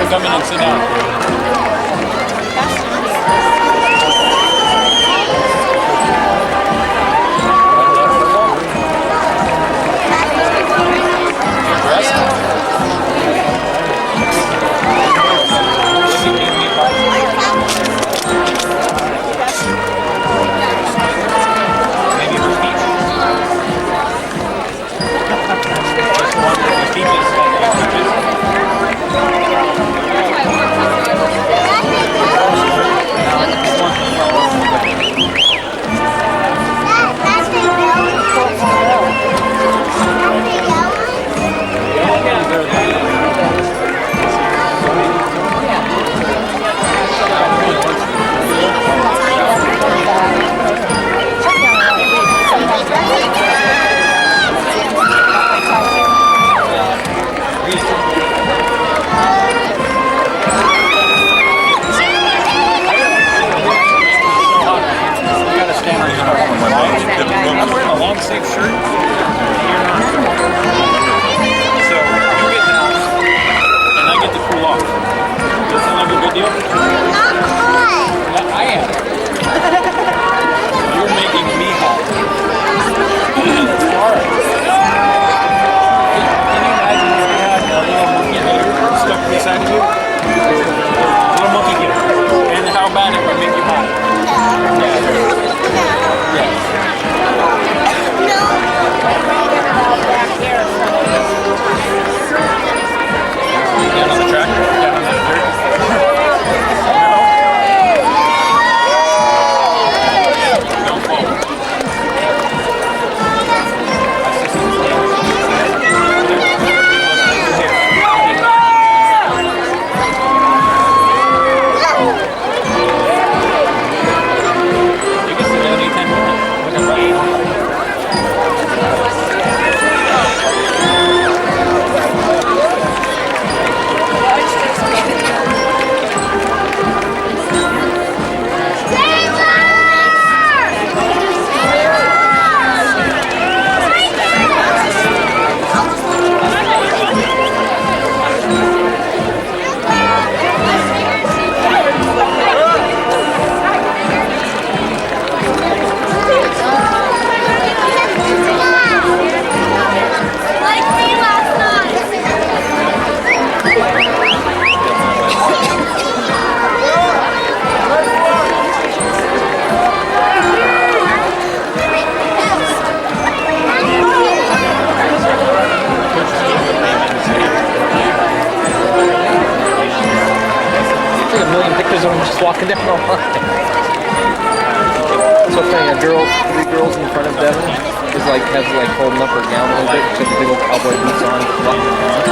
can come in and sit down. I'm wearing a long sleeve shirt. You're not. So you get down, and I get to cool off. Does that sound like a good deal? Not hot. I am. You're making me hot. Alright. Can you imagine if you had a little monkey gator stuck beside you? Little monkey gator. And how bad it would make you hot? Yeah. Down on the track? Down on the dirt? Don't fall. You can sit down anytime you want. Look at right. Just walking down the line. So funny, three girls in front of Devin is like has like holding up her gown a little bit. She has the big old cowboy boots on, walking around.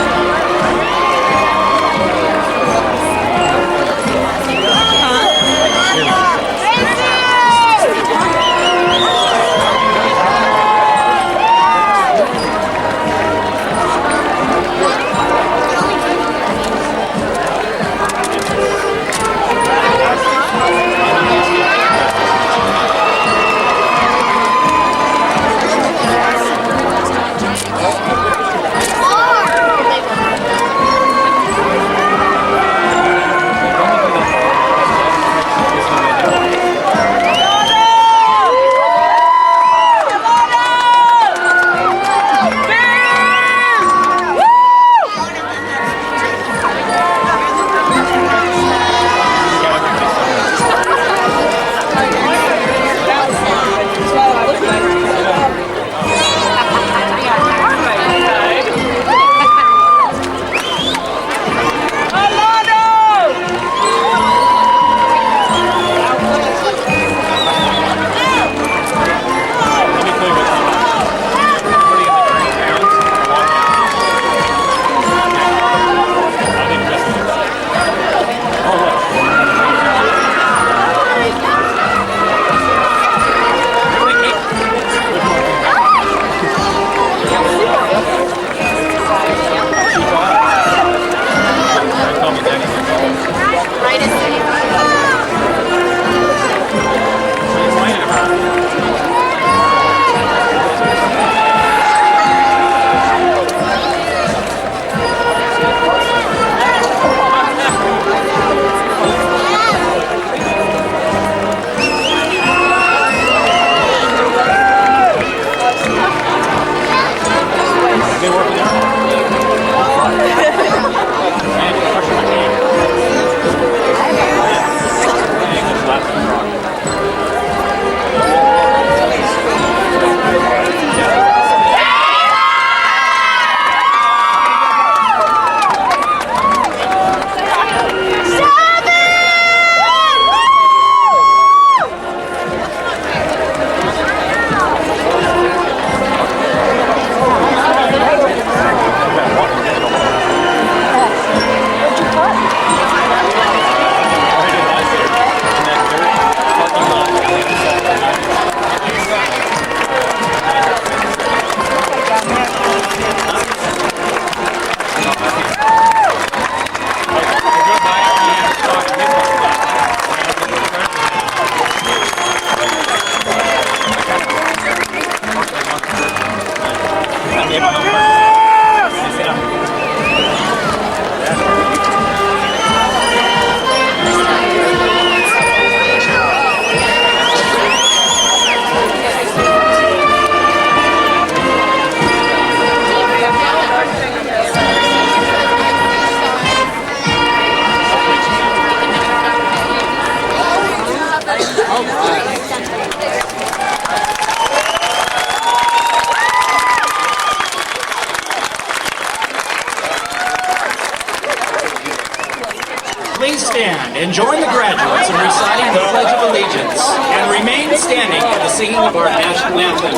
please stand and join the graduates in reciting the Pledge of Allegiance and remain standing for the singing of our national anthem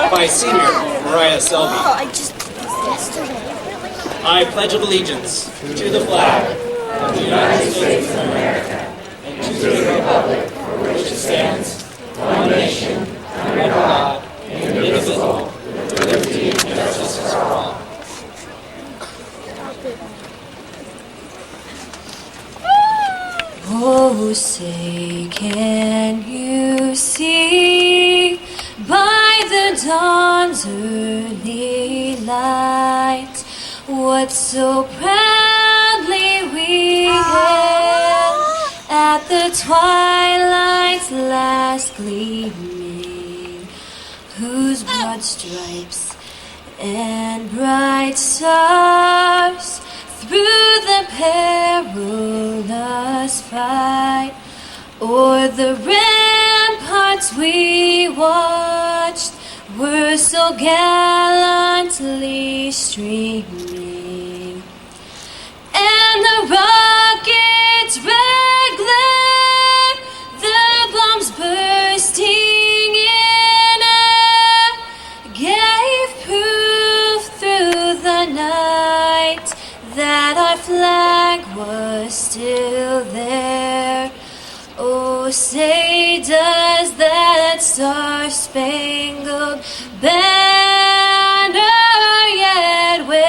by senior Mariah Selby. Oh, I just did this yesterday. I pledge allegiance to the flag of the United States of America and to the republic for which it stands, one nation, under God, indivisible, with liberty and justice for all. Oh, say, can you see by the dawn's early light what so proudly we hailed at the twilight's last gleaming, whose broad stripes and bright stars through the perilous fight o'er the ramparts we watched were so gallantly streaming, and the rocket's red glare, the bombs bursting in air, gave proof through the night that our flag was still there. Oh, say, does that star-spangled banner yet wave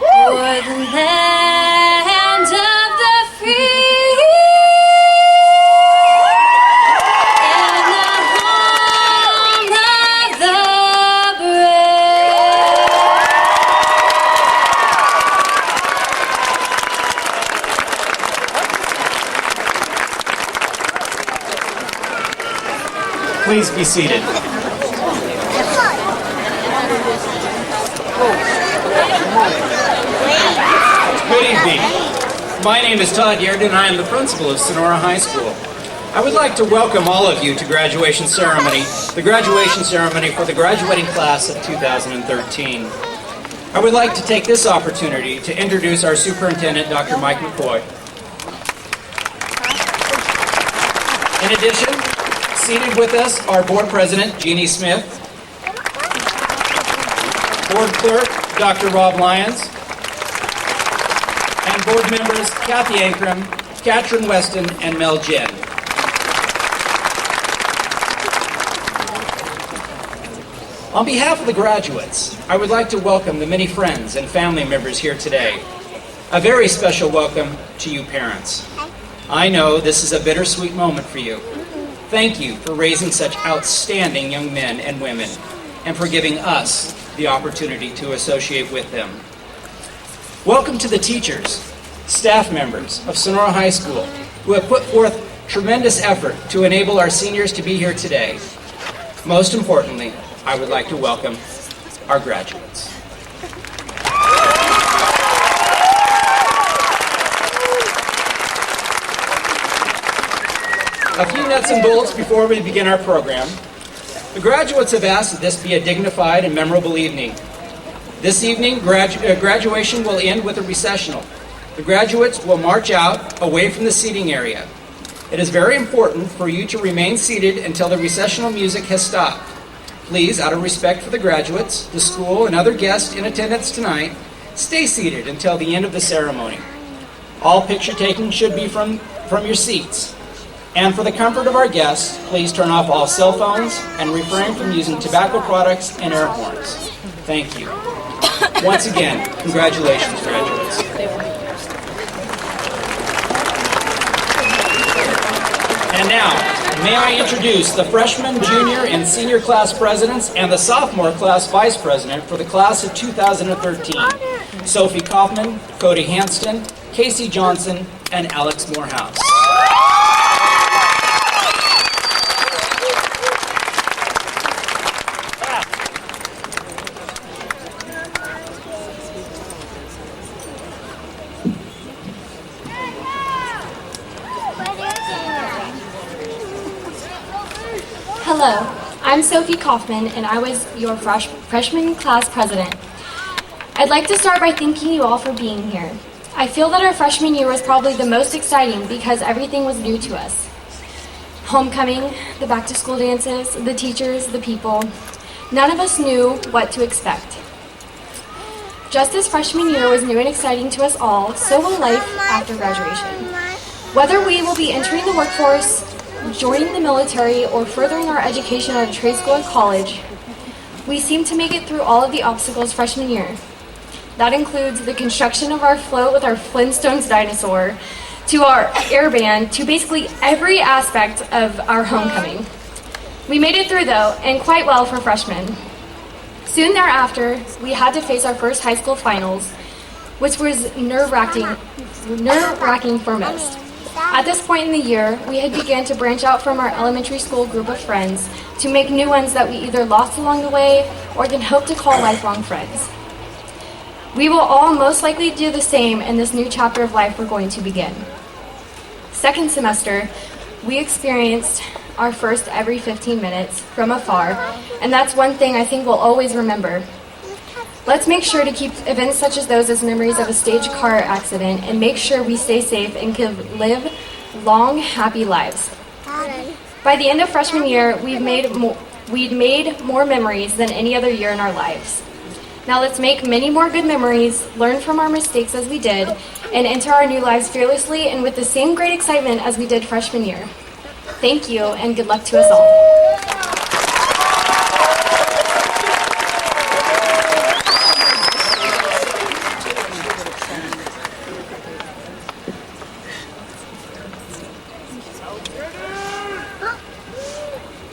o'er the land of the free and the home of the brave? Please be seated. Good evening. My name is Todd Yard and I am the principal of Sonora High School. I would like to welcome all of you to graduation ceremony, the graduation ceremony for the graduating class of 2013. I would like to take this opportunity to introduce our superintendent, Dr. Mike McCoy. In addition, seated with us are board president, Jeannie Smith, board clerk, Dr. Rob Lyons, and board members Kathy Ankrum, Katrin Weston, and Mel Jen. On behalf of the graduates, I would like to welcome the many friends and family members here today. A very special welcome to you parents. I know this is a bittersweet moment for you. Thank you for raising such outstanding young men and women and for giving us the opportunity to associate with them. Welcome to the teachers, staff members of Sonora High School who have put forth tremendous effort to enable our seniors to be here today. Most importantly, I would like to welcome our graduates. A few nuts and bolts before we begin our program. The graduates have asked that this be a dignified and memorable evening. This evening, graduation will end with a recessional. The graduates will march out away from the seating area. It is very important for you to remain seated until the recessional music has stopped. Please, out of respect for the graduates, the school, and other guests in attendance tonight, stay seated until the end of the ceremony. All picture taking should be from your seats. And for the comfort of our guests, please turn off all cell phones and refrain from using tobacco products and air horns. Thank you. Once again, congratulations, graduates. And now, may I introduce the freshman, junior, and senior class presidents and the sophomore class vice president for the class of 2013. Sophie Kaufman, Cody Hanston, Casey Johnson, and Alex Morehouse. Hello, I'm Sophie Kaufman, and I was your freshman class president. I'd like to start by thanking you all for being here. I feel that our freshman year was probably the most exciting because everything was new to us. Homecoming, the back-to-school dances, the teachers, the people. None of us knew what to expect. Just as freshman year was new and exciting to us all, so will life after graduation. Whether we will be entering the workforce, joining the military, or furthering our education at a trade school or college, we seem to make it through all of the obstacles freshman year. That includes the construction of our float with our Flintstones dinosaur, to our air band, to basically every aspect of our homecoming. We made it through though, and quite well for freshmen. Soon thereafter, we had to face our first high school finals, which was nerve-wracking for most. At this point in the year, we had begun to branch out from our elementary school group of friends to make new ones that we either lost along the way or can hope to call lifelong friends. We will all most likely do the same in this new chapter of life we're going to begin. Second semester, we experienced our first every 15 minutes from afar, and that's one thing I think we'll always remember. Let's make sure to keep events such as those as memories of a staged car accident and make sure we stay safe and can live long, happy lives. By the end of freshman year, we'd made more memories than any other year in our lives. Now let's make many more good memories, learn from our mistakes as we did, and enter our new lives fearlessly and with the same great excitement as we did freshman year. Thank you, and good luck to us all.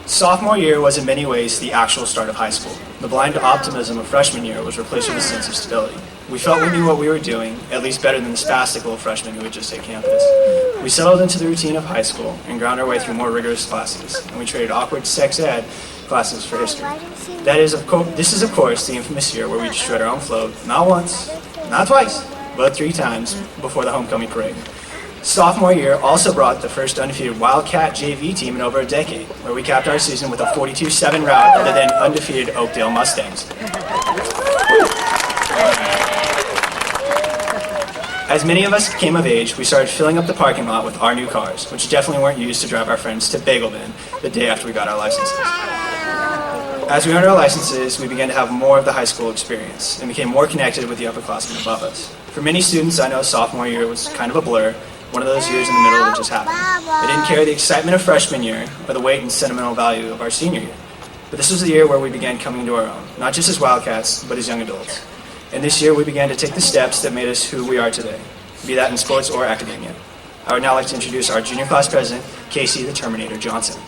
Sophomore year was in many ways the actual start of high school. The blind optimism of freshman year was replaced with a sense of stability. We felt we knew what we were doing, at least better than the spastic little freshmen who would just hit campus. We settled into the routine of high school and ground our way through more rigorous classes, and we traded awkward sex ed classes for history. This is of course the infamous year where we destroyed our own float, not once, not twice, but 3 times before the homecoming parade. Sophomore year also brought the first undefeated Wildcat JV team in over a decade, where we capped our season with a 42-7 rout of the then undefeated Oakdale Mustangs. As many of us came of age, we started filling up the parking lot with our new cars, which definitely weren't used to drive our friends to Bagel Bin the day after we got our licenses. As we earned our licenses, we began to have more of the high school experience and became more connected with the upperclassmen above us. For many students, I know sophomore year was kind of a blur, one of those years in the middle that just happened. They didn't carry the excitement of freshman year or the weight and sentimental value of our senior year. But this was the year where we began coming into our own, not just as Wildcats, but as young adults. And this year we began to take the steps that made us who we are today, be that in sports or academia. I would now like to introduce our junior class president, Casey the Terminator Johnson.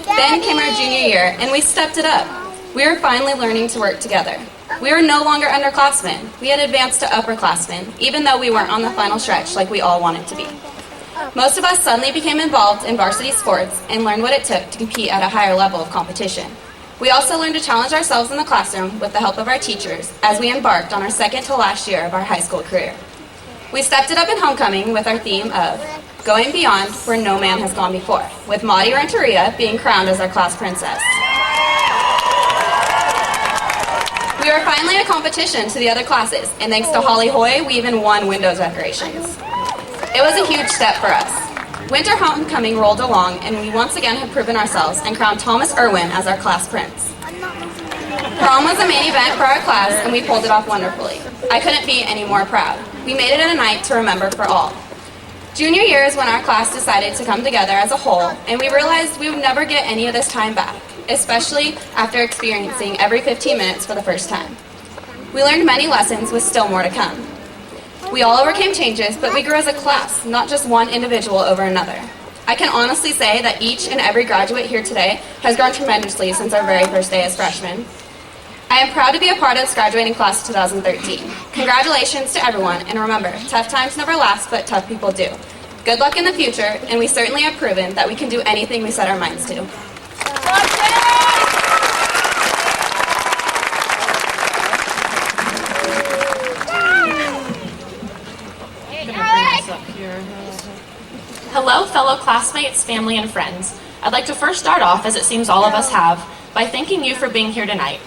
Then came our junior year, and we stepped it up. We were finally learning to work together. We were no longer underclassmen. We had advanced to upperclassmen, even though we weren't on the final stretch like we all wanted to be. Most of us suddenly became involved in varsity sports and learned what it took to compete at a higher level of competition. We also learned to challenge ourselves in the classroom with the help of our teachers as we embarked on our second to last year of our high school career. We stepped it up in homecoming with our theme of Going Beyond Where No Man Has Gone Before, with Maudie Renteria being crowned as our class princess. We were finally a competition to the other classes, and thanks to Holly Hoy, we even won window decorations. It was a huge step for us. Winter homecoming rolled along, and we once again had proven ourselves and crowned Thomas Irwin as our class prince. Prom was a main event for our class, and we pulled it off wonderfully. I couldn't be any more proud. We made it in a night to remember for all. Junior year is when our class decided to come together as a whole, and we realized we would never get any of this time back, especially after experiencing every 15 minutes for the first time. We learned many lessons with still more to come. We all overcame changes, but we grew as a class, not just one individual over another. I can honestly say that each and every graduate here today has grown tremendously since our very first day as freshmen. I am proud to be a part of this graduating class of 2013. Congratulations to everyone, and remember, tough times never last, but tough people do. Good luck in the future, and we certainly have proven that we can do anything we set our minds to. Hello, fellow classmates, family, and friends. I'd like to first start off, as it seems all of us have, by thanking you for being here tonight.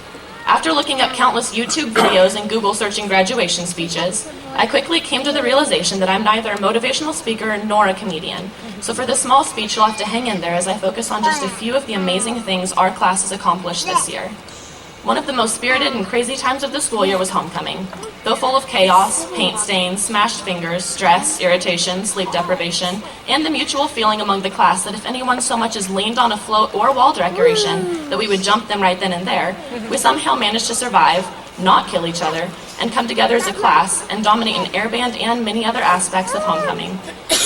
After looking up countless YouTube videos and Google searching graduation speeches, I quickly came to the realization that I'm neither a motivational speaker nor a comedian. So for this small speech, you'll have to hang in there as I focus on just a few of the amazing things our class has accomplished this year. One of the most spirited and crazy times of the school year was homecoming. Though full of chaos, paint stains, smashed fingers, stress, irritation, sleep deprivation, and the mutual feeling among the class that if anyone so much as leaned on a float or wall decoration, that we would jump them right then and there, we somehow managed to survive, not kill each other, and come together as a class and dominate an air band and many other aspects of homecoming.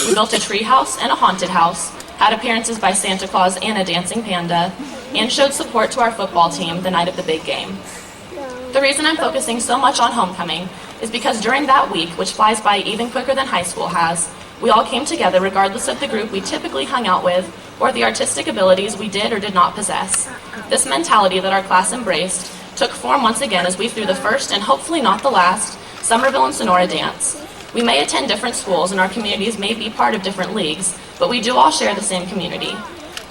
We built a tree house and a haunted house, had appearances by Santa Claus and a dancing panda, and showed support to our football team the night of the big game. The reason I'm focusing so much on homecoming is because during that week, which flies by even quicker than high school has, we all came together regardless of the group we typically hung out with or the artistic abilities we did or did not possess. This mentality that our class embraced took form once again as we threw the first and hopefully not the last Somerville and Sonora dance. We may attend different schools and our communities may be part of different leagues, but we do all share the same community.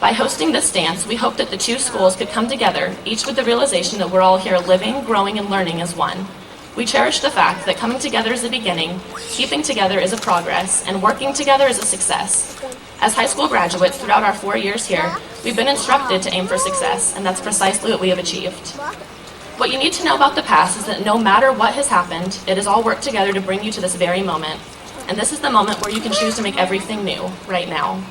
By hosting this dance, we hope that the two schools could come together, each with the realization that we're all here living, growing, and learning as one. We cherish the fact that coming together is a beginning, keeping together is a progress, and working together is a success. As high school graduates throughout our 4 years here, we've been instructed to aim for success, and that's precisely what we have achieved. What you need to know about the past is that no matter what has happened, it has all worked together to bring you to this very moment. And this is the moment where you can choose to make everything new, right now.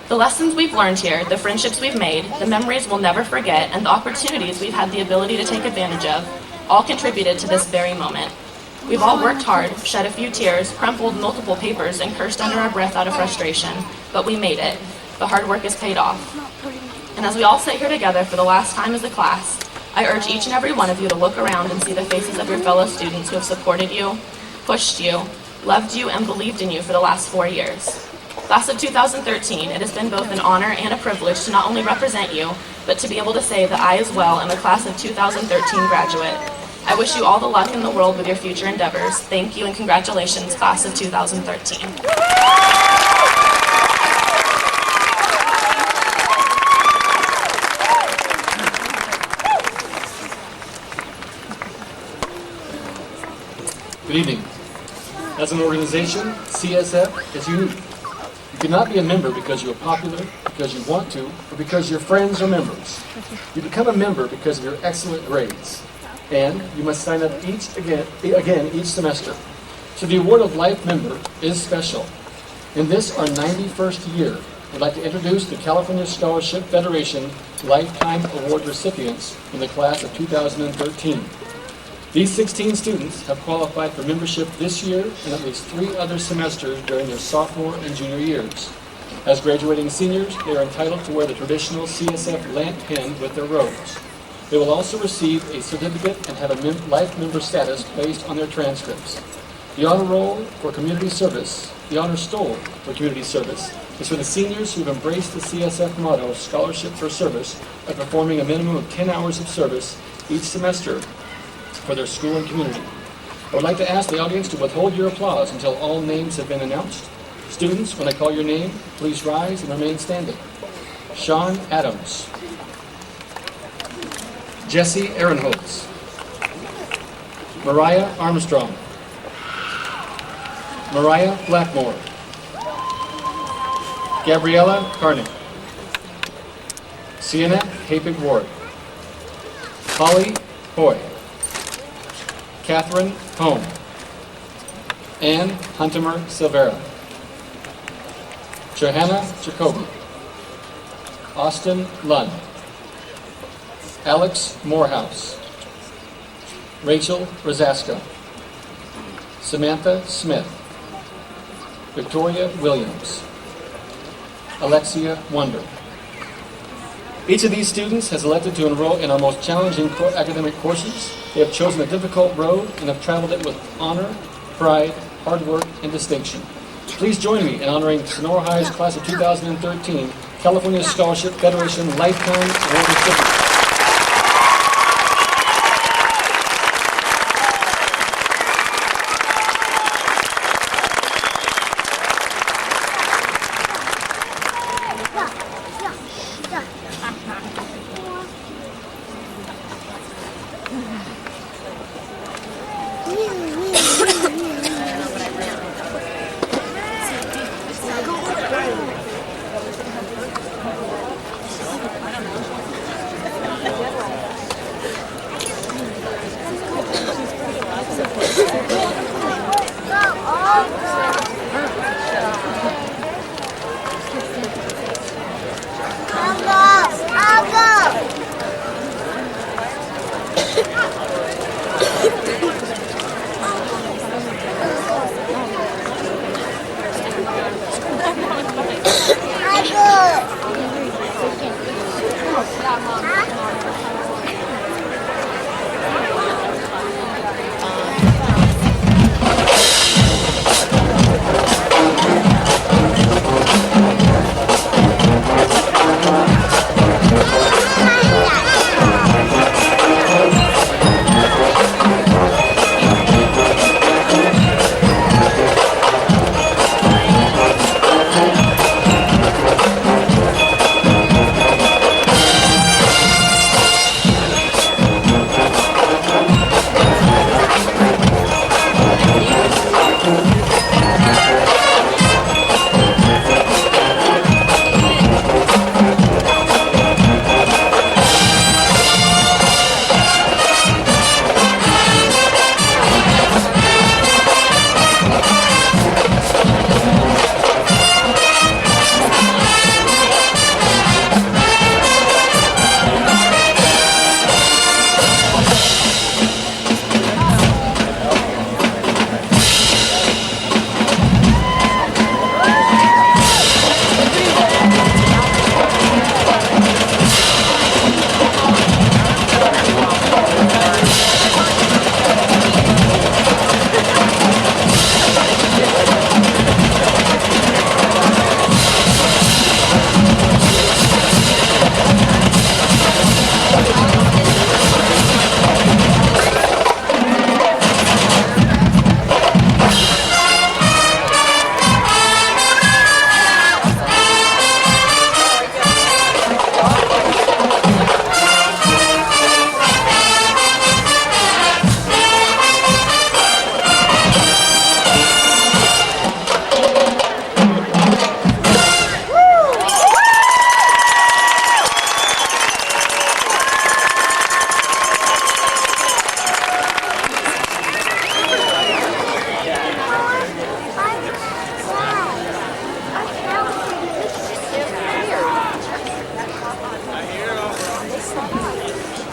The lessons we've learned here, the friendships we've made, the memories we'll never forget, and the opportunities we've had the ability to take advantage of, all contributed to this very moment. We've all worked hard, shed a few tears, crumpled multiple papers, and cursed under our breath out of frustration, but we made it. The hard work has paid off. And as we all sit here together for the last time as a class, I urge each and every one of you to look around and see the faces of your fellow students who have supported you, pushed you, loved you, and believed in you for the last 4 years. Class of 2013, it has been both an honor and a privilege to not only represent you, but to be able to say that I as well am a class of 2013 graduate. I wish you all the luck in the world with your future endeavors. Thank you and congratulations, class of 2013. Good evening. As an organization, CSF is unique. You cannot be a member because you are popular, because you want to, or because your friends are members. You become a member because of your excellent grades. And you must sign up again each semester. So the award of Life Member is special. In this, our 91st year, I'd like to introduce the California Scholarship Federation Lifetime Award recipients in the class of 2013. These 16 students have qualified for membership this year and at least 3 other semesters during their sophomore and junior years. As graduating seniors, they are entitled to wear the traditional CSF lamp pin with their robes. They will also receive a certificate and have a life member status based on their transcripts. The honor roll for community service, the honor stole for community service, is for the seniors who have embraced the CSF motto, Scholarship for Service, by performing a minimum of 10 hours of service each semester for their school and community. I would like to ask the audience to withhold your applause until all names have been announced. Students, when I call your name, please rise and remain standing. Sean Adams. Jesse Ehrenholtz. Mariah Armstrong. Mariah Blackmore. Gabriella Carnick. Sienna Hapig Ward. Holly Hoy. Catherine Home. Ann Huntimer Silvera. Johanna Jacoby. Austin Lund. Alex Morehouse. Rachel Rosasco. Samantha Smith. Victoria Williams. Alexia Wonder. Each of these students has elected to enroll in our most challenging academic courses. They have chosen a difficult road and have traveled it with honor, pride, hard work, and distinction. Please join me in honoring Sonora High's class of 2013 California Scholarship Federation Lifetime Award recipient.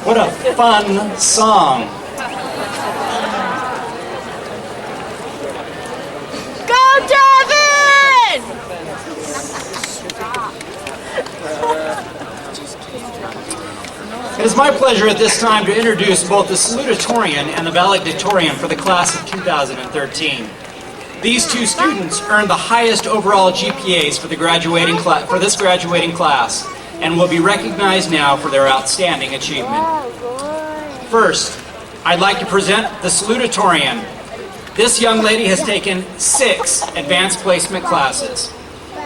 What a fun song. Go, Devin! It is my pleasure at this time to introduce both the salutatorian and the valedictorian for the class of 2013. These two students earned the highest overall GPAs for this graduating class and will be recognized now for their outstanding achievement. First, I'd like to present the salutatorian. This young lady has taken 6 advanced placement classes.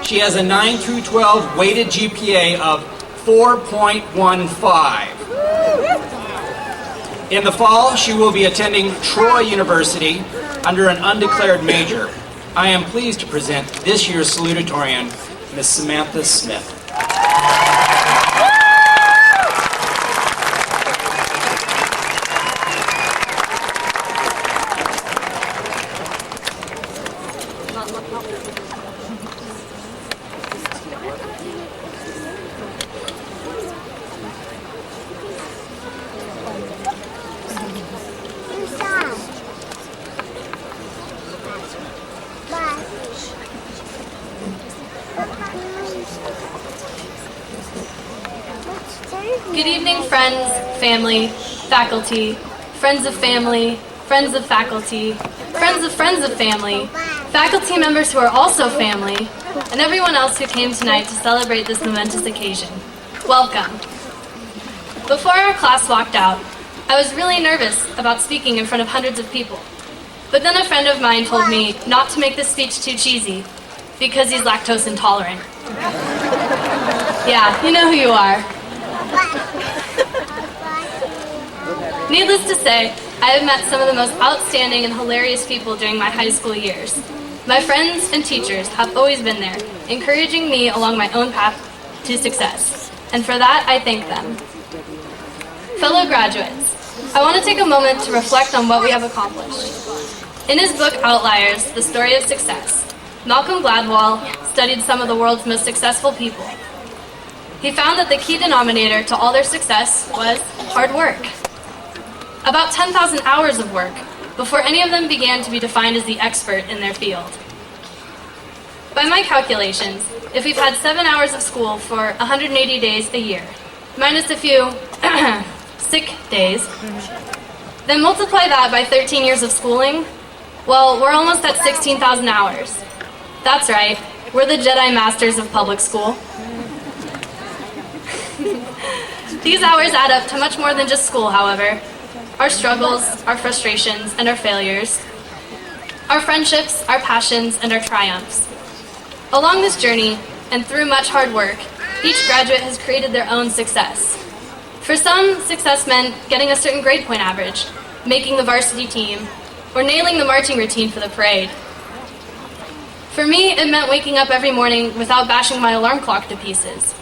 She has a 9 through 12 weighted GPA of 4.15. In the fall, she will be attending Troy University under an undeclared major. I am pleased to present this year's salutatorian, Miss Samantha Smith. Good evening, friends, family, faculty, friends of family, friends of faculty, friends of family, faculty members who are also family, and everyone else who came tonight to celebrate this momentous occasion. Welcome. Before our class walked out, I was really nervous about speaking in front of hundreds of people. But then a friend of mine told me not to make this speech too cheesy, because he's lactose intolerant. Yeah, you know who you are. Needless to say, I have met some of the most outstanding and hilarious people during my high school years. My friends and teachers have always been there, encouraging me along my own path to success. And for that, I thank them. Fellow graduates, I want to take a moment to reflect on what we have accomplished. In his book, Outliers, The Story of Success, Malcolm Gladwell studied some of the world's most successful people. He found that the key denominator to all their success was hard work. About 10,000 hours of work before any of them began to be defined as the expert in their field. By my calculations, if we've had 7 hours of school for 180 days a year, minus a few sick days, then multiply that by 13 years of schooling, well, we're almost at 16,000 hours. That's right, we're the Jedi Masters of public school. These hours add up to much more than just school, however. Our struggles, our frustrations, and our failures. Our friendships, our passions, and our triumphs. Along this journey, and through much hard work, each graduate has created their own success. For some, success meant getting a certain grade point average, making the varsity team, or nailing the marching routine for the parade. For me, it meant waking up every morning without bashing my alarm clock to pieces.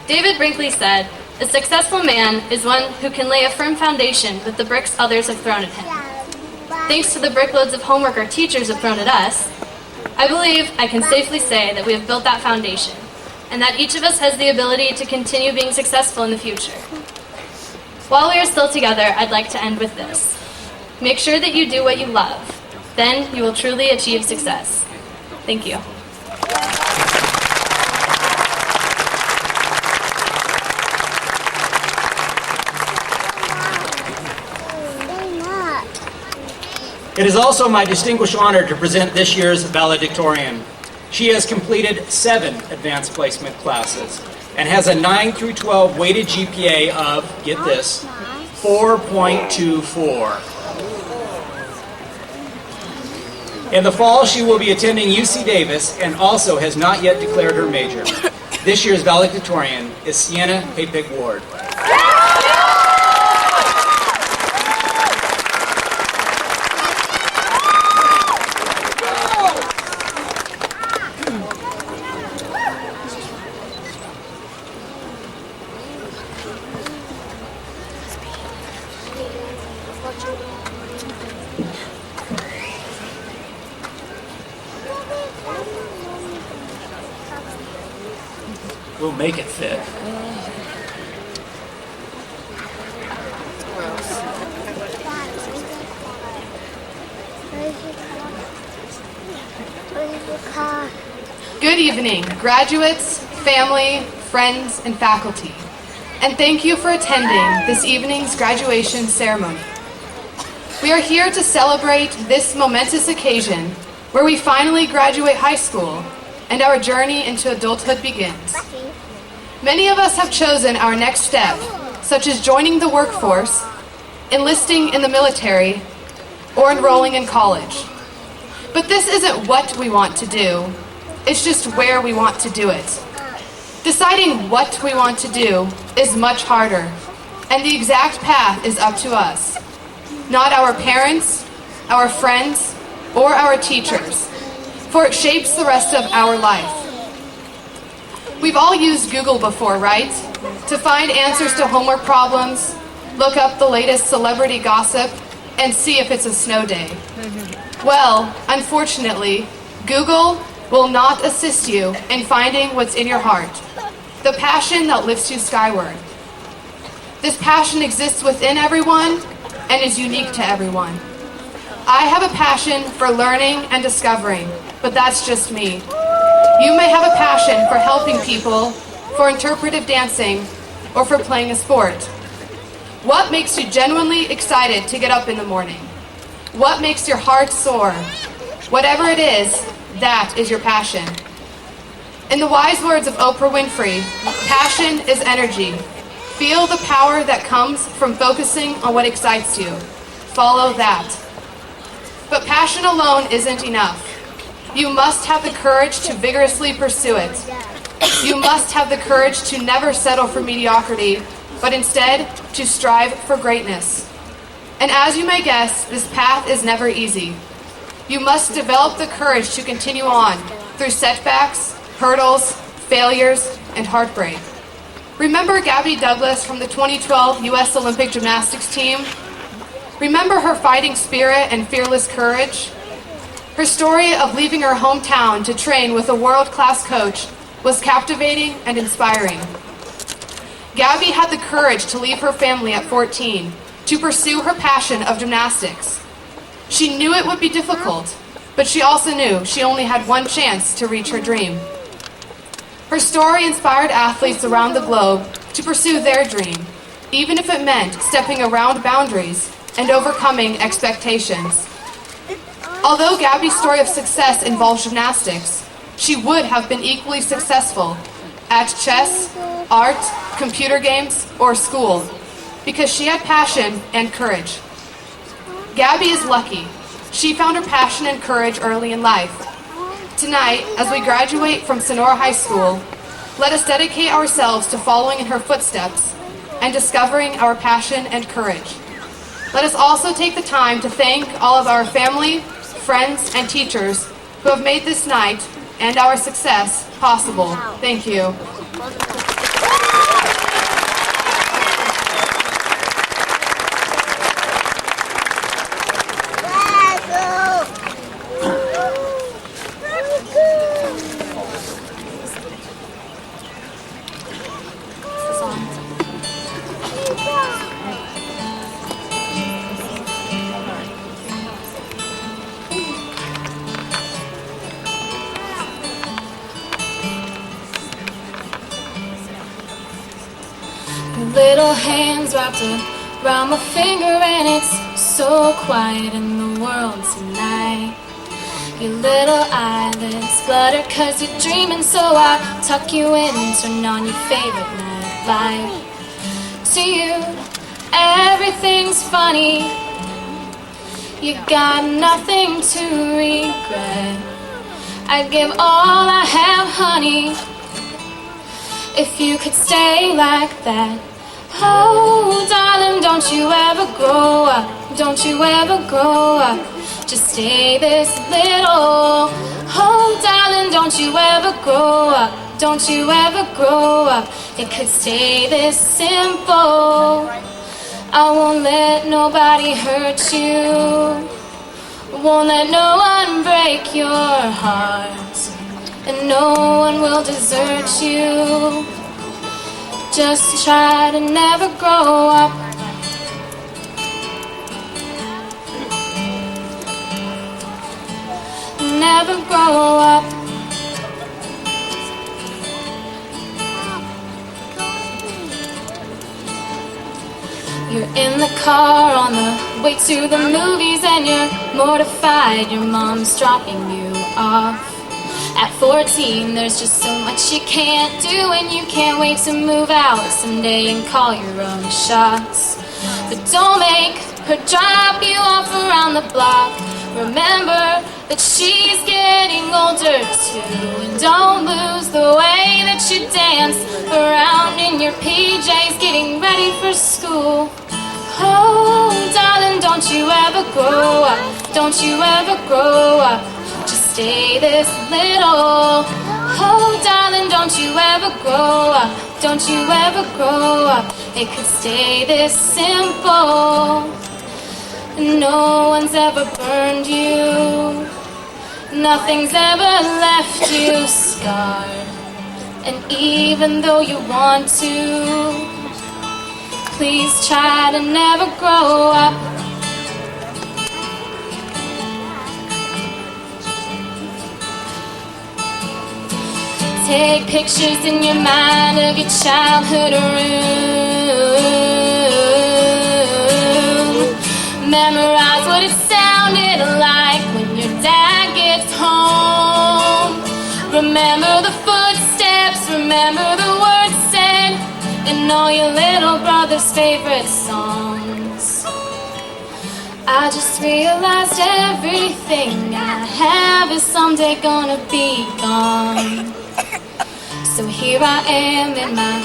David Brinkley said, "A successful man is one who can lay a firm foundation with the bricks others have thrown at him." Thanks to the brickloads of homework our teachers have thrown at us, I believe I can safely say that we have built that foundation, and that each of us has the ability to continue being successful in the future. While we are still together, I'd like to end with this. Make sure that you do what you love. Then you will truly achieve success. Thank you. It is also my distinguished honor to present this year's valedictorian. She has completed 7 advanced placement classes and has a 9 through 12 weighted GPA of, get this, 4.24. In the fall, she will be attending UC Davis and also has not yet declared her major. This year's valedictorian is Sienna Papick Ward. We'll make it fit. Good evening, graduates, family, friends, and faculty. And thank you for attending this evening's graduation ceremony. We are here to celebrate this momentous occasion where we finally graduate high school and our journey into adulthood begins. Many of us have chosen our next step, such as joining the workforce, enlisting in the military, or enrolling in college. But this isn't what we want to do, it's just where we want to do it. Deciding what we want to do is much harder, and the exact path is up to us, not our parents, our friends, or our teachers, for it shapes the rest of our life. We've all used Google before, right? To find answers to homework problems, look up the latest celebrity gossip, and see if it's a snow day. Well, unfortunately, Google will not assist you in finding what's in your heart, the passion that lifts you skyward. This passion exists within everyone and is unique to everyone. I have a passion for learning and discovering, but that's just me. You may have a passion for helping people, for interpretive dancing, or for playing a sport. What makes you genuinely excited to get up in the morning? What makes your heart soar? Whatever it is, that is your passion. In the wise words of Oprah Winfrey, passion is energy. Feel the power that comes from focusing on what excites you. Follow that. But passion alone isn't enough. You must have the courage to vigorously pursue it. You must have the courage to never settle for mediocrity, but instead to strive for greatness. And as you may guess, this path is never easy. You must develop the courage to continue on through setbacks, hurdles, failures, and heartbreak. Remember Gabby Douglas from the 2012 U.S. Olympic Gymnastics team? Remember her fighting spirit and fearless courage? Her story of leaving her hometown to train with a world-class coach was captivating and inspiring. Gabby had the courage to leave her family at 14 to pursue her passion of gymnastics. She knew it would be difficult, but she also knew she only had one chance to reach her dream. Her story inspired athletes around the globe to pursue their dream, even if it meant stepping around boundaries and overcoming expectations. Although Gabby's story of success involves gymnastics, she would have been equally successful at chess, art, computer games, or school, because she had passion and courage. Gabby is lucky. She found her passion and courage early in life. Tonight, as we graduate from Sonora High School, let us dedicate ourselves to following in her footsteps and discovering our passion and courage. Let us also take the time to thank all of our family, friends, and teachers who have made this night and our success possible. Thank you. Little hands wrapped around my finger, and it's so quiet in the world tonight. Your little eyelids flutter 'cause you're dreaming, so I tuck you in and turn on your favorite night light. To you, everything's funny. You got nothing to regret. I'd give all I have, honey, if you could stay like that. Oh, darling, don't you ever grow up. Don't you ever grow up. Just stay this little. Oh, darling, don't you ever grow up. Don't you ever grow up. It could stay this simple. I won't let nobody hurt you. Won't let no one break your heart. And no one will desert you. Just try to never grow up. Never grow up. You're in the car on the way to the movies and you're mortified your mom's dropping you off. At 14, there's just so much you can't do, and you can't wait to move out someday and call your own shots. But don't make her drop you off around the block. Remember that she's getting older too, and don't lose the way that you dance around in your PJs getting ready for school. Oh, darling, don't you ever grow up, don't you ever grow up. Just stay this little. Oh, darling, don't you ever grow up, don't you ever grow up. It could stay this simple. No one's ever burned you, nothing's ever left you scarred. And even though you want to, please try to never grow up. Take pictures in your mind of your childhood room. Memorize what it sounded like when your dad gets home. Remember the footsteps, remember the words said in all your little brother's favorite songs. I just realized everything I have is someday gonna be gone. So here I am in my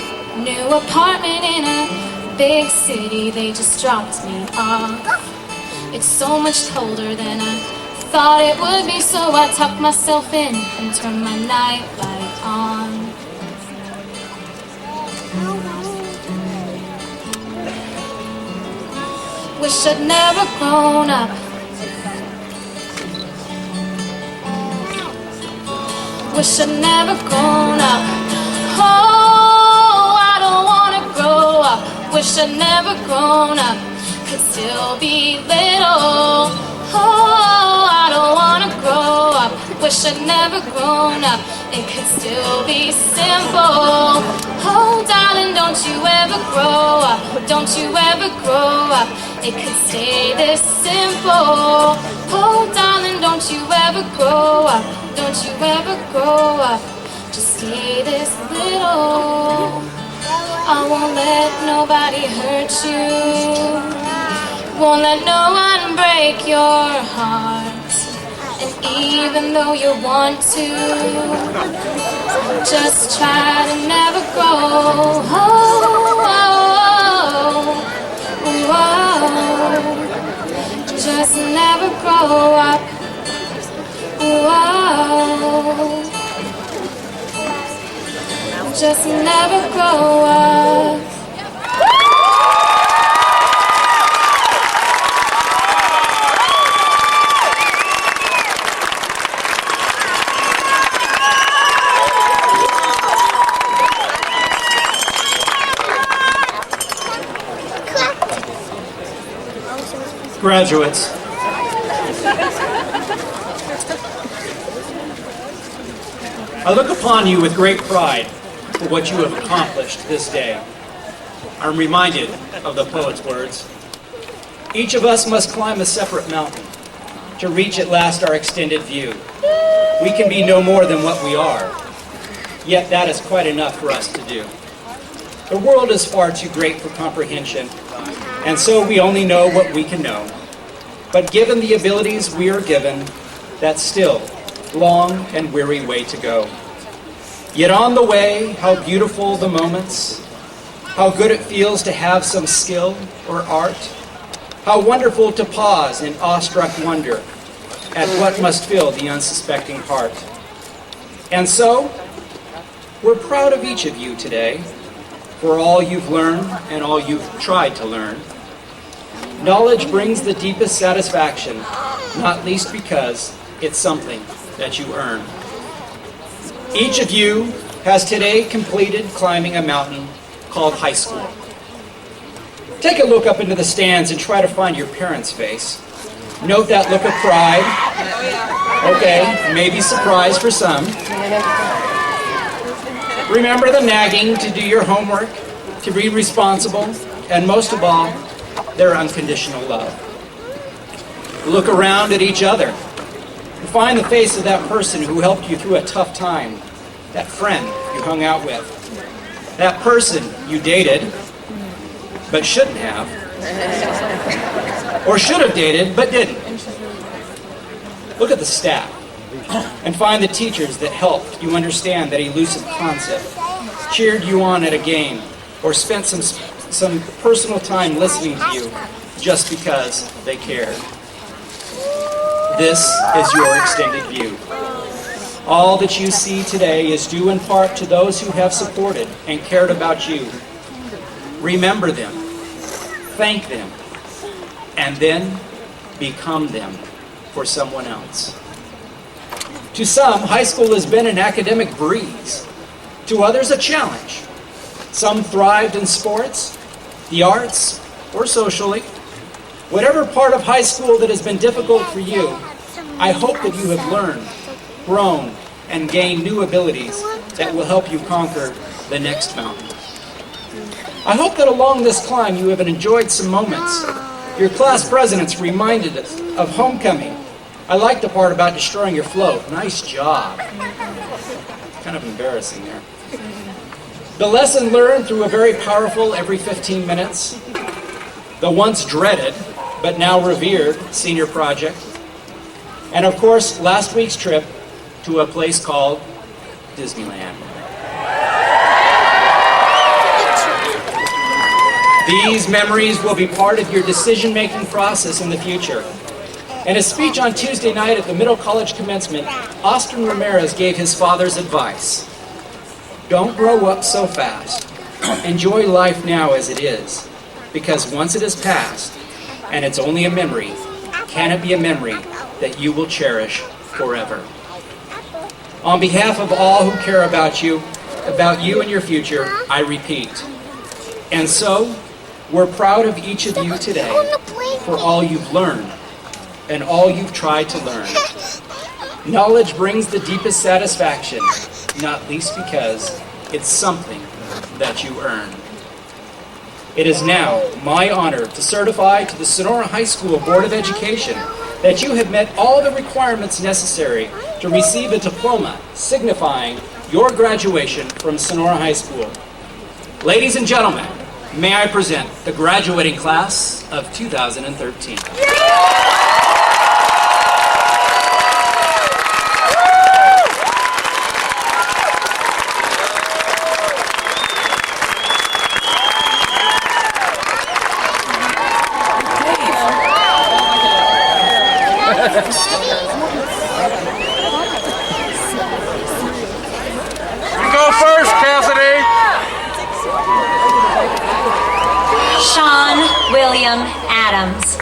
new apartment in a big city, they just dropped me off. It's so much colder than I thought it would be, so I tuck myself in and turn my night light on. Wish I'd never grown up. Wish I'd never grown up. Oh, I don't wanna grow up. Wish I'd never grown up. Could still be little. Oh, I don't wanna grow up. Wish I'd never grown up. It could still be simple. Oh, darling, don't you ever grow up. Don't you ever grow up. It could stay this simple. Oh, darling, don't you ever grow up. Don't you ever grow up. Just stay this little. I won't let nobody hurt you. Won't let no one break your heart. And even though you want to, just try to never grow. Oh, oh, oh, oh. Just never grow up. Whoa. Just never grow up. Graduates, I look upon you with great pride for what you have accomplished this day. I'm reminded of the poet's words. Each of us must climb a separate mountain to reach at last our extended view. We can be no more than what we are, yet that is quite enough for us to do. The world is far too great for comprehension, and so we only know what we can know. But given the abilities we are given, that's still long and weary way to go. Yet on the way, how beautiful the moments, how good it feels to have some skill or art, how wonderful to pause in awestruck wonder at what must fill the unsuspecting heart. And so, we're proud of each of you today for all you've learned and all you've tried to learn. Knowledge brings the deepest satisfaction, not least because it's something that you earn. Each of you has today completed climbing a mountain called high school. Take a look up into the stands and try to find your parents' face. Note that look of pride. Okay, maybe surprise for some. Remember the nagging to do your homework, to be responsible, and most of all, their unconditional love. Look around at each other and find the face of that person who helped you through a tough time, that friend you hung out with, that person you dated but shouldn't have, or should have dated but didn't. Look at the staff and find the teachers that helped you understand that elusive concept, cheered you on at a game, or spent some personal time listening to you just because they cared. This is your extended view. All that you see today is due in part to those who have supported and cared about you. Remember them, thank them, and then become them for someone else. To some, high school has been an academic breeze. To others, a challenge. Some thrived in sports, the arts, or socially. Whatever part of high school that has been difficult for you, I hope that you have learned, grown, and gained new abilities that will help you conquer the next mountain. I hope that along this climb you have enjoyed some moments. Your class presidents reminded us of homecoming. I like the part about destroying your float. Nice job. Kind of embarrassing there. The lesson learned through a very powerful every 15 minutes. The once dreaded, but now revered senior project. And of course, last week's trip to a place called Disneyland. These memories will be part of your decision-making process in the future. In a speech on Tuesday night at the Middle College commencement, Austin Ramirez gave his father's advice. Don't grow up so fast. Enjoy life now as it is, because once it is past, and it's only a memory, can it be a memory that you will cherish forever? On behalf of all who care about you and your future, I repeat. And so, we're proud of each of you today for all you've learned and all you've tried to learn. Knowledge brings the deepest satisfaction, not least because it's something that you earn. It is now my honor to certify to the Sonora High School Board of Education that you have met all the requirements necessary to receive a diploma signifying your graduation from Sonora High School. Ladies and gentlemen, may I present the graduating class of 2013. You go first, Cassidy. Sean William Adams.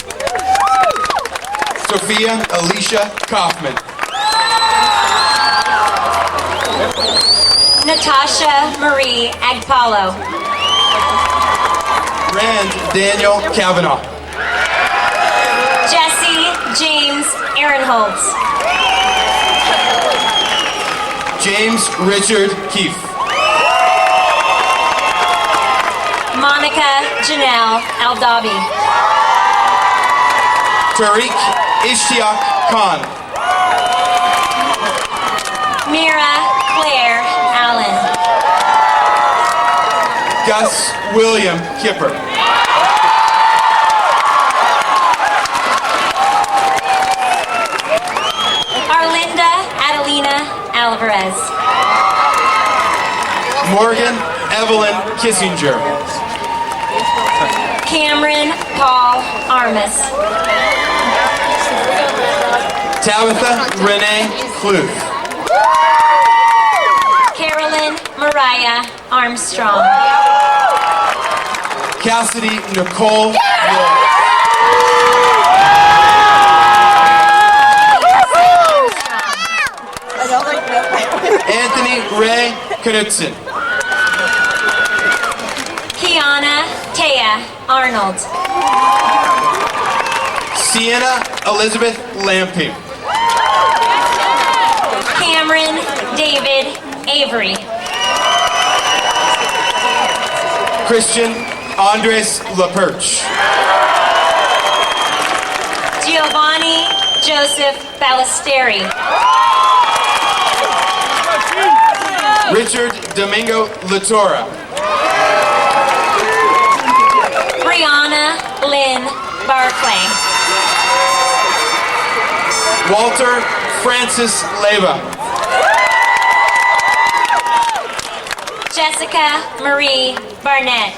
Sophia Alicia Kaufman. Natasha Marie Agpalo. Rand Daniel Kavanaugh. Jesse James Aaronholtz. James Richard Keefe. Monica Janelle Aldabi. Tariq Ishtiaq Khan. Mira Claire Allen. Gus William Kipper. Arlinda Adelina Alvarez. Morgan Evelyn Kissinger. Cameron Paul Armas. Tabitha Renee Kluth. Carolyn Mariah Armstrong. Cassidy Nicole York. Anthony Ray Knudsen. Kiana Taya Arnold. Sienna Elizabeth Lamping. Cameron David Avery. Christian Andres LaPerche. Giovanni Joseph Ballesteri. Richard Domingo Latora. Brianna Lynn Barclay. Walter Francis Leva. Jessica Marie Barnett.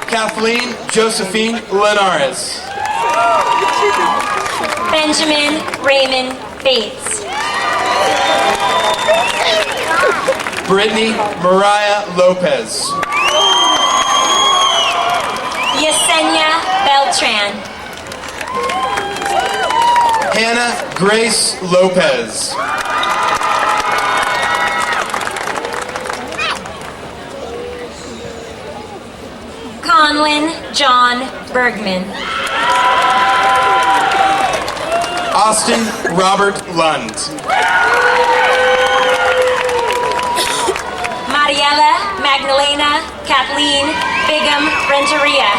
Kathleen Josephine Linares. Benjamin Raymond Bates. Brittany Mariah Lopez. Yesenia Beltran. Hannah Grace Lopez. Conlin John Bergman. Austin Robert Lund. Mariela Magdalena Kathleen Bigam Renteria.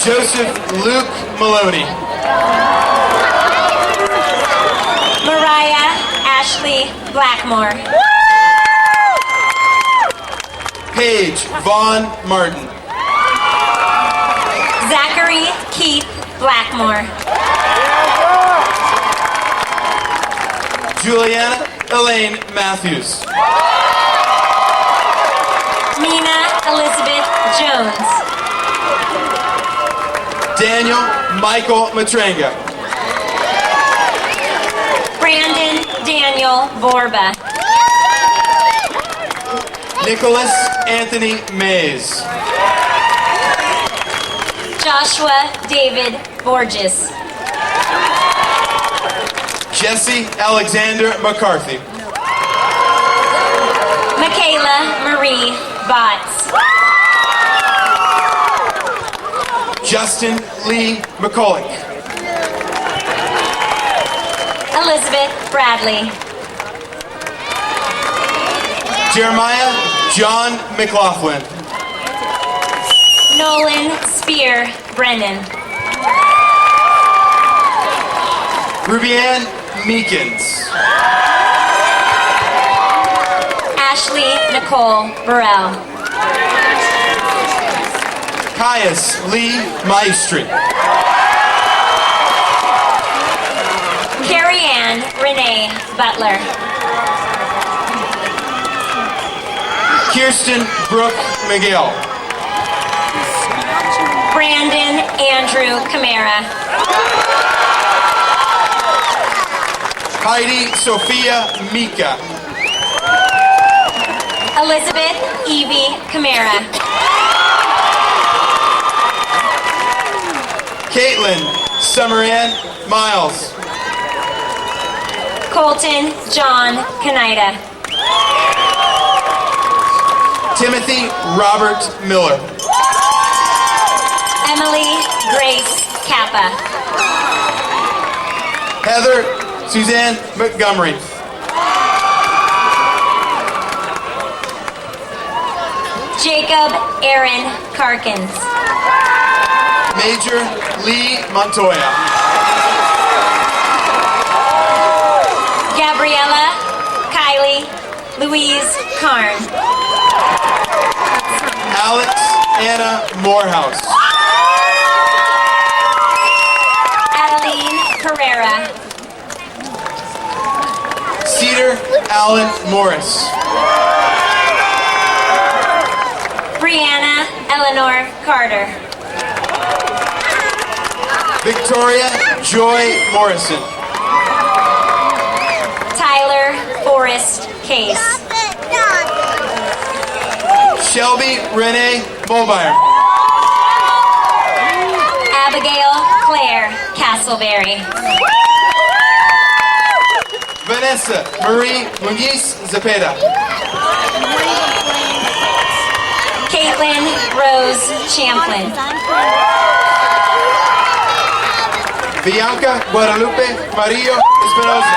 Joseph Luke Maloney. Mariah Ashley Blackmore. Paige Vaughn Martin. Zachary Keith Blackmore. Juliana Elaine Matthews. Mina Elizabeth Jones. Daniel Michael Matranga. Brandon Daniel Vorba. Nicholas Anthony Mays. Joshua David Borges. Jesse Alexander McCarthy. Michaela Marie Botts. Justin Lee McCulloch. Elizabeth Bradley. Jeremiah John McLaughlin. Nolan Spear Brennan. Rubianne Meekins. Ashley Nicole Burrell. Caius Lee Maestri. Carrie Ann Renee Butler. Kirsten Brooke Miguel. Brandon Andrew Camara. Heidi Sophia Mika. Elizabeth Evie Camara. Caitlin Summerann Miles. Colton John Kanida. Timothy Robert Miller. Emily Grace Kappa. Heather Suzanne Montgomery. Jacob Aaron Karkins. Major Lee Montoya. Gabriella Kylie Louise Karn. Alex Anna Morehouse. Adeline Carrera. Cedar Allen Morris. Brianna Eleanor Carter. Victoria Joy Morrison. Tyler Forrest Case. Shelby Renee Mulbire. Abigail Claire Castleberry. Vanessa Marie Muniz Zepeda. Caitlin Rose Champlin. Bianca Guadalupe Marillo Espinosa.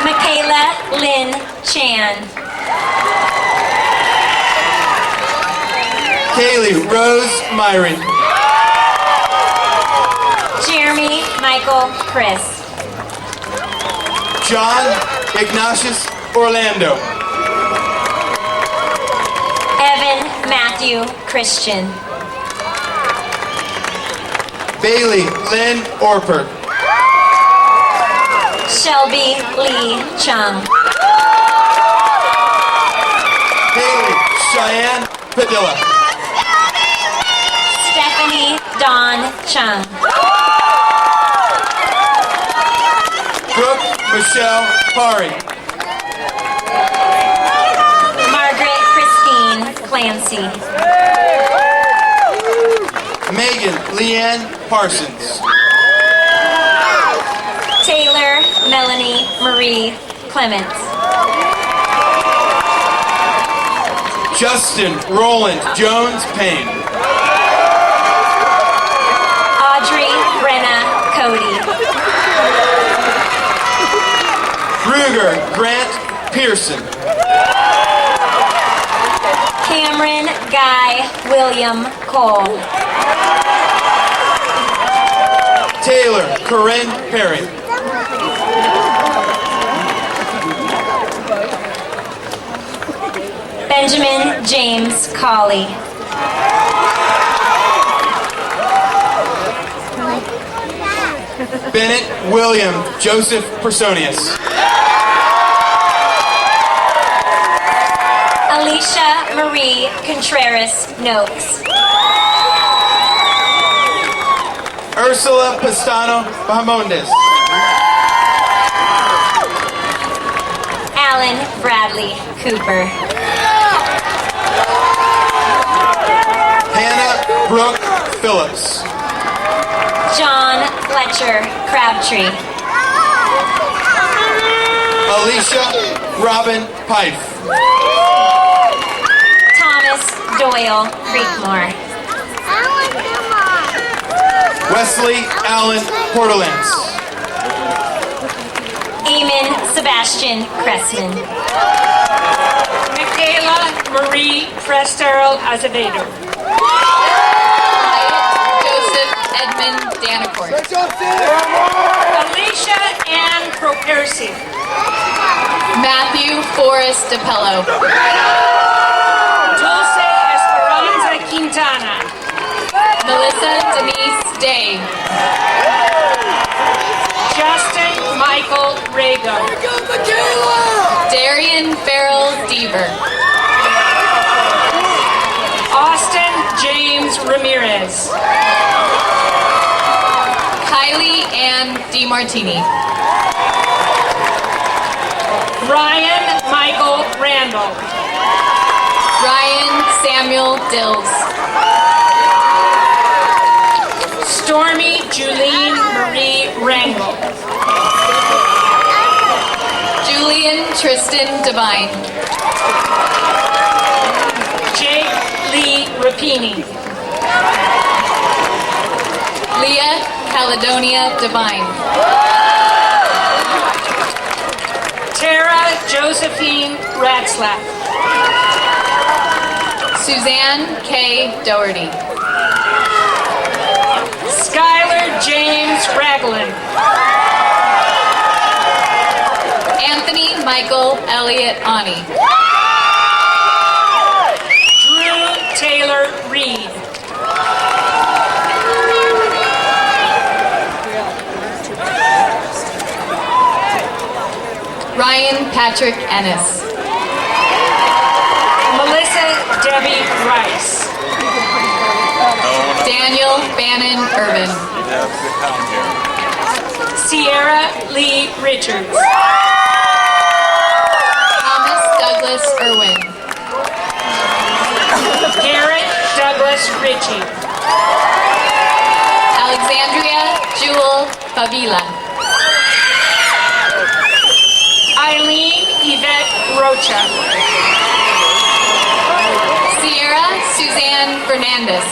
Michaela Lynn Chan. Kaylee Rose Myrie. Jeremy Michael Chris. John Ignatius Orlando. Evan Matthew Christian. Bailey Lynn Orper. Shelby Lee Chung. Haley Cheyenne Padilla. Stephanie Dawn Chung. Brooke Michelle Pari. Margaret Christine Clancy. Megan Leanne Parsons. Taylor Melanie Marie Clements. Justin Roland Jones Payne. Audrey Brenna Cody. Ruger Grant Pearson. Cameron Guy William Cole. Taylor Corinne Perry. Benjamin James Colley. Bennett William Joseph Personius. Alicia Marie Contreras Noakes. Ursula Pastano Bahamondes. Alan Bradley Cooper. Hannah Brooke Phillips. John Fletcher Crabtree. Alicia Robin Pife. Thomas Doyle Creekmore. Wesley Allen Portalance. Eamon Sebastian Cressman. Michaela Marie Presterl Azevedo. Joseph Edmund Danacourt. Alicia Ann Propercy. Matthew Forrest DePello. Dulce Esperanza Quintana. Melissa Denise Day. Justin Michael Rago. Darian Farrell Deaver. Austin James Ramirez. Kylie Ann DiMartini. Ryan Michael Randall. Ryan Samuel Dills. Stormy Julene Marie Rangel. Julian Tristan Devine. Jake Lee Rapini. Leah Caledonia Devine. Tara Josephine Ratzlaff. Suzanne K. Doherty. Skylar James Ragland. Anthony Michael Elliott Ani. Drew Taylor Reed. Ryan Patrick Ennis. Melissa Debbie Rice. Daniel Bannon Irvin. Sierra Lee Richards. Thomas Douglas Irwin. Garrett Douglas Ritchie. Alexandria Jewel Favila. Eileen Yvette Rocha. Sierra Suzanne Fernandez.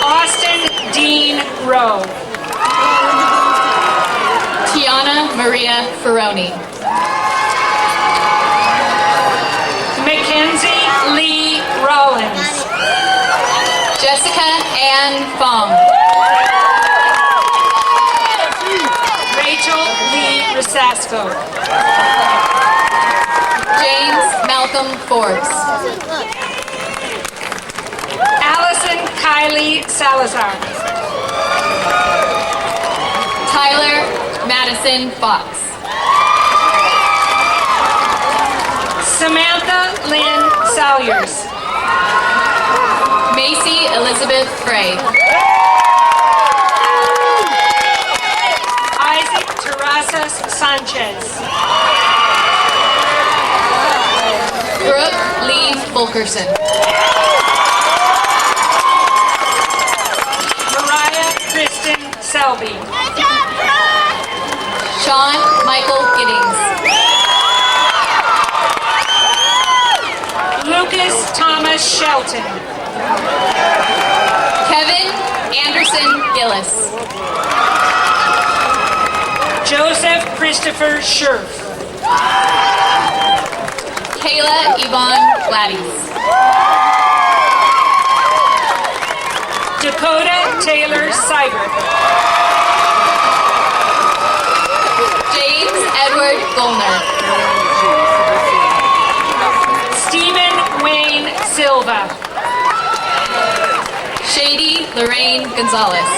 Austin Dean Rowe. Tiana Maria Ferroni. Jessica Ann Fong. Rachel Lee Risasco. James Malcolm Forbes. Allison Kylie Salazar. Tyler Madison Fox. Samantha Lynn Salyers. Macy Elizabeth Frey. Isaac Terrazas Sanchez. Brooke Lee Fulkerson. Mariah Kristen Selby. Sean Michael Giddings. Lucas Thomas Shelton. Kevin Anderson Gillis. Joseph Christopher Scherf. Kayla Yvonne Gladys. Dakota Taylor Seibert. James Edward Golner. Stephen Wayne Silva. Shady Lorraine Gonzalez.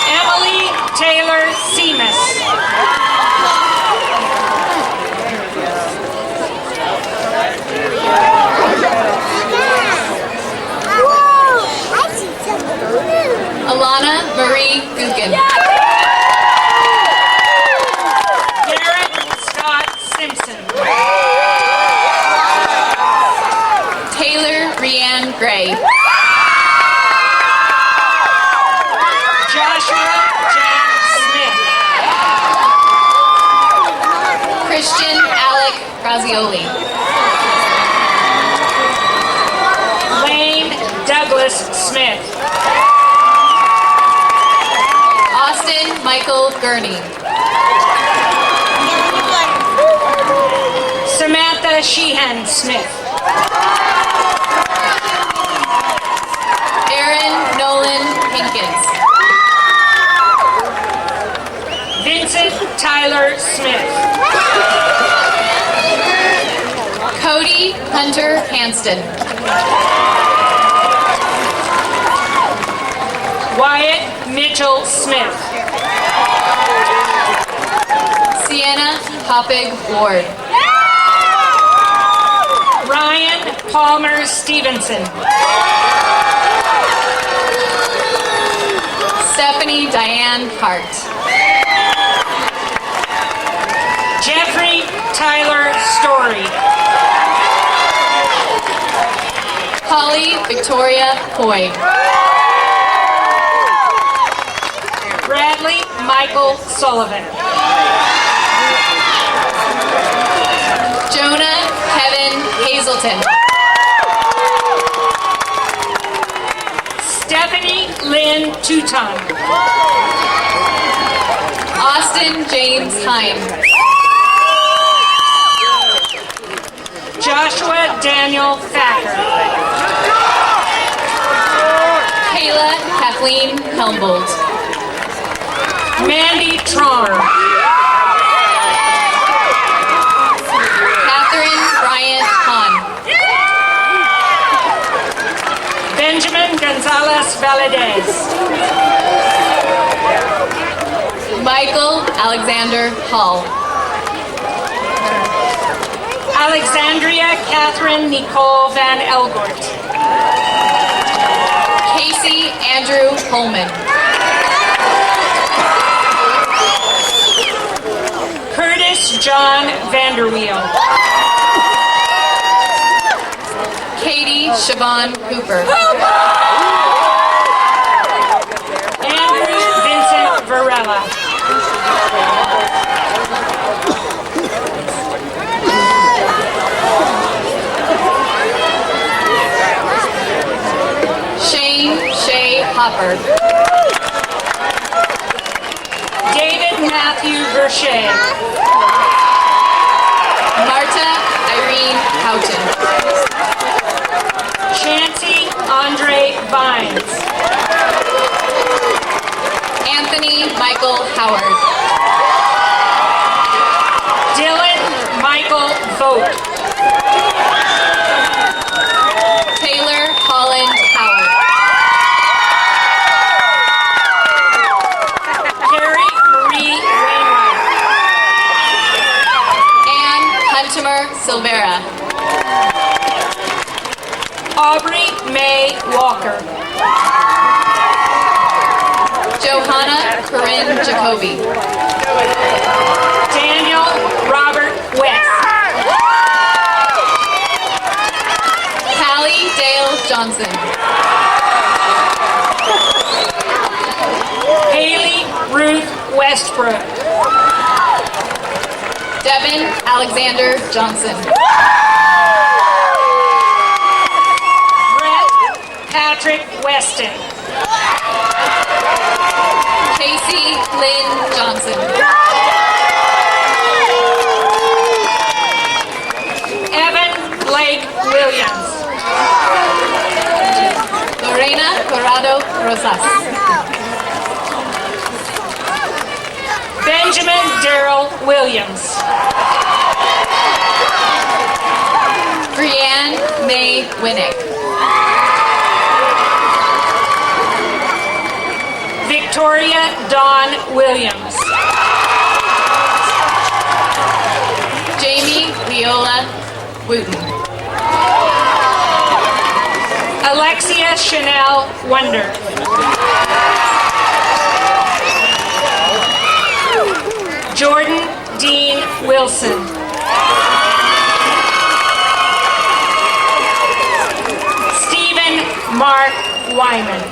Emily Taylor Seamus. Alana Marie Guggen. Garrett Scott Simpson. Taylor Rianne Gray. Joshua Jack Smith. Christian Alec Grazioli. Lane Douglas Smith. Austin Michael Gurney. Samantha Sheehan Smith. Aaron Nolan Hinkins. Vincent Tyler Smith. Cody Hunter Hanston. Wyatt Mitchell Smith. Sienna Hoppig Ward. Ryan Palmer Stevenson. Stephanie Diane Hart. Jeffrey Tyler Story. Holly Victoria Hoy. Bradley Michael Sullivan. Jonah Kevin Hazelton. Stephanie Lynn Touton. Austin James Heim. Joshua Daniel Thacker. Kayla Kathleen Helmbold. Mandy Tron. Catherine Bryant Hahn. Benjamin Gonzalez Valadez. Michael Alexander Hall. Alexandria Catherine Nicole Van Elgort. Casey Andrew Holman. Curtis John Vanderweel. Katie Siobhan Cooper. Andrew Vincent Varela. Shane Shea Hopper. David Matthew Verche. Marta Irene Houghton. Chancey Andre Vines. Anthony Michael Howard. Dylan Michael Vogt. Taylor Holland Howard. Carrie Marie Wainwright. Anne Huntimer Silvera. Aubrey May Walker. Johanna Corinne Jacoby. Daniel Robert West. Callie Dale Johnson. Haley Ruth Westbrook. Devin Alexander Johnson. Brett Patrick Weston. Casey Lynn Johnson. Evan Blake Williams. Lorena Corrado Rosas. Benjamin Darrell Williams. Brianne May Winnick. Victoria Dawn Williams. Jamie Viola Wooten. Alexia Chanel Wonder. Jordan Dean Wilson. Stephen Mark Wyman.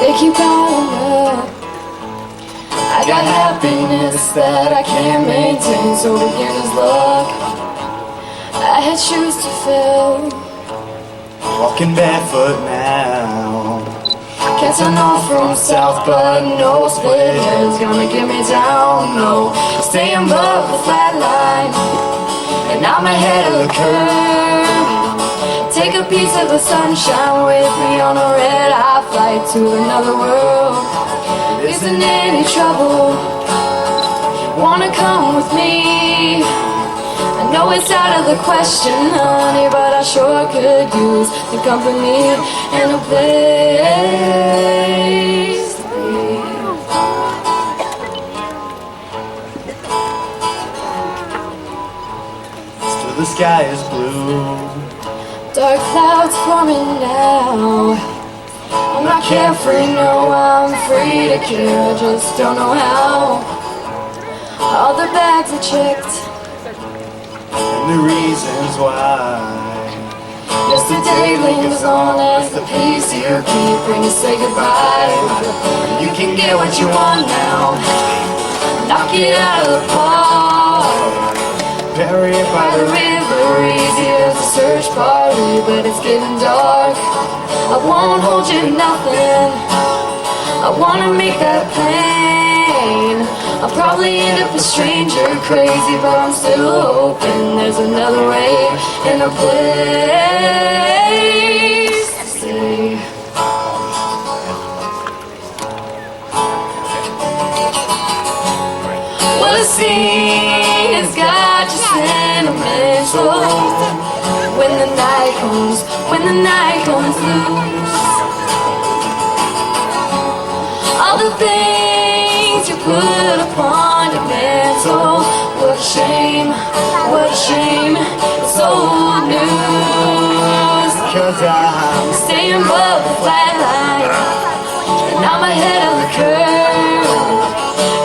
They keep piling up. I got happiness that I can't maintain, so beginner's luck. I had shoes to fill, Walking barefoot now. can't turn off from south, but no split hill's gonna get me down. No, stay above the flat line and I'm ahead of the curve. Take a piece of the sunshine with me on a red-eye flight to another world. Isn't any trouble? Wanna come with me? I know it's out of the question, honey, but I sure could use the company and a place to be. Still the sky is blue. Dark clouds forming now. I'm not carefree, no, I'm free to care, I just don't know how. All the bags are checked, And the reasons why. yesterday lingers on as the peace you keep when you say goodbye. You can get what you want now, knock it out of the park. Bury it By the river, easy as a search party, but it's getting dark. I won't hold you nothing, I wanna make that plain. I'll probably end up a stranger, crazy, but I'm still hoping there's another way and a place to stay. Well, the scene has got you sentimental. When the night comes loose, all the things you put upon your mantle. What a shame, it's old news. 'Cause I'm staying above the flat line, and I'm ahead of the curve.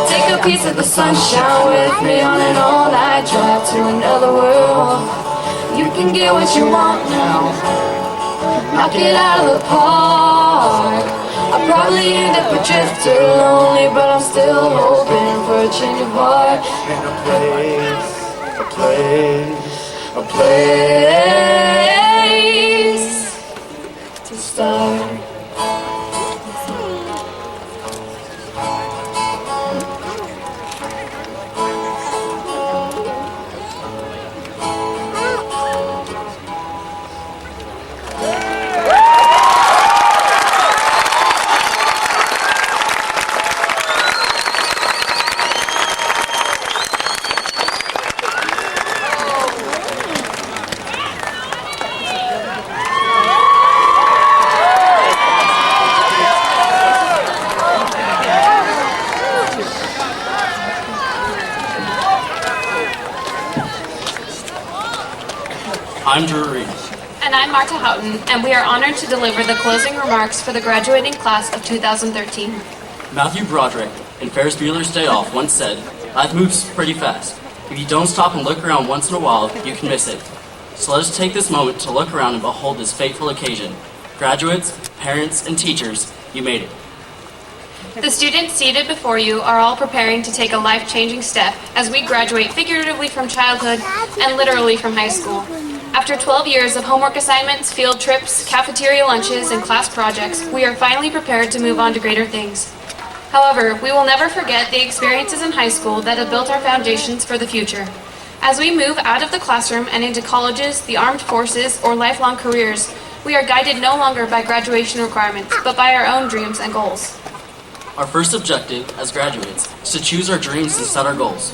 Take a piece of the sunshine with me on an all-night drive to another world. You can get what you want now, knock it out of the park. I'll probably end up a drifter, lonely, but I'm still hoping for a change of heart. in a place To start. I'm Drew Reed. And I'm Marta Houghton, and we are honored to deliver the closing remarks for the graduating class of 2013. Matthew Broderick in Ferris Bueller's Day Off once said, "Life moves pretty fast. If you don't stop and look around once in a while, you can miss it." So let us take this moment to look around and behold this fateful occasion. Graduates, parents, and teachers, you made it. The students seated before you are all preparing to take a life-changing step as we graduate figuratively from childhood and literally from high school. After 12 years of homework assignments, field trips, cafeteria lunches, and class projects, we are finally prepared to move on to greater things. However, we will never forget the experiences in high school that have built our foundations for the future. As we move out of the classroom and into colleges, the armed forces, or lifelong careers, we are guided no longer by graduation requirements, but by our own dreams and goals. Our first objective as graduates is to choose our dreams and set our goals.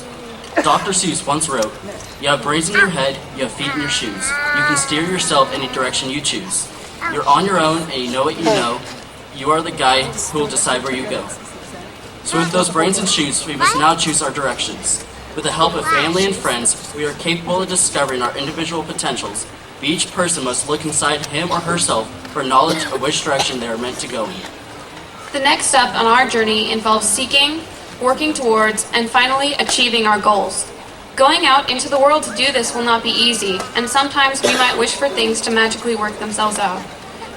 Dr. Seuss once wrote, "You have brains in your head, you have feet in your shoes. You can steer yourself any direction you choose. You're on your own and you know what you know. You are the guy who will decide where you go." So with those brains and shoes, we must now choose our directions. With the help of family and friends, we are capable of discovering our individual potentials, but each person must look inside him or herself for knowledge of which direction they are meant to go in. The next step on our journey involves seeking, working towards, and finally achieving our goals. Going out into the world to do this will not be easy, and sometimes we might wish for things to magically work themselves out.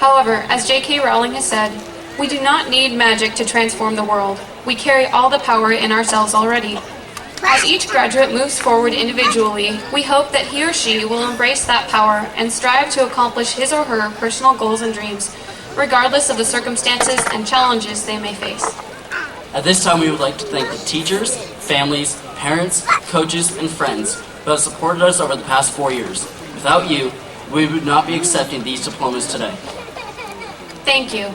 However, as J.K. Rowling has said, we do not need magic to transform the world. We carry all the power in ourselves already. As each graduate moves forward individually, we hope that he or she will embrace that power and strive to accomplish his or her personal goals and dreams, regardless of the circumstances and challenges they may face. At this time, we would like to thank the teachers, families, parents, coaches, and friends but have supported us over the past 4 years. Without you, we would not be accepting these diplomas today. Thank you.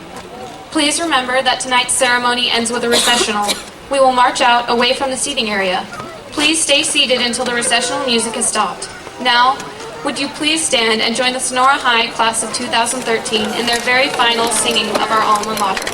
Please remember that tonight's ceremony ends with a recessional. We will march out away from the seating area. Please stay seated until the recessional music has stopped. Now, would you please stand and join the Sonora High class of 2013 in their very final singing of our alma mater.